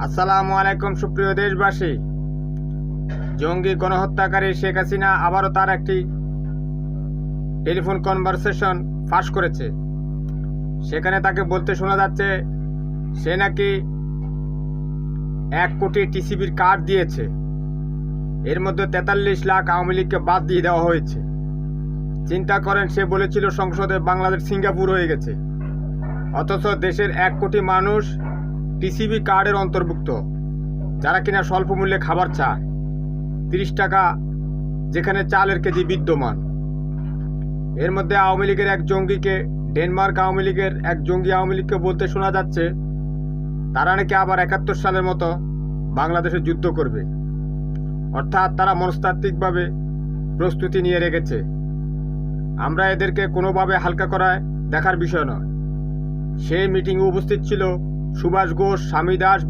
আসসালামু আলাইকুম সুপ্রিয় দেশবাসী। জঙ্গি গণহত্যাকারী শেখ হাসিনা আবারও তার একটি টেলিফোন কনভারসেশন ফাঁস করেছে। সেখানে তাকে বলতে শোনা যাচ্ছে সে নাকি 1 কোটি টিসিবির কার্ড দিয়েছে, এর মধ্যে 43 লাখ আওয়ামী লীগকে বাদ দিয়ে দেওয়া হয়েছে। চিন্তা করেন, সে বলেছিল সংসদে বাংলাদেশ সিঙ্গাপুর হয়ে গেছে, অথচ দেশের 1 কোটি মানুষ টিসিবি কার্ডের অন্তর্ভুক্ত, যারা কিনা স্বল্প মূল্যে খাবার চায়। 30 টাকা যেখানে চালের কেজি বিদ্যমান। এর মধ্যে আওয়ামী লীগের এক জঙ্গিকে, ডেনমার্ক আওয়ামী লীগের এক জঙ্গি আওয়ামী লীগকে বলতে শোনা যাচ্ছে তারা নাকি আবার 71 সালের মতো বাংলাদেশে যুদ্ধ করবে। অর্থাৎ তারা মনস্তাত্ত্বিকভাবে প্রস্তুতি নিয়ে রেখেছে। আমরা এদেরকে কোনোভাবে হালকা করায় দেখার বিষয় নয়। সেই মিটিংয়ে উপস্থিত ছিল সুভাষ ঘোষ, স্বামী দাস।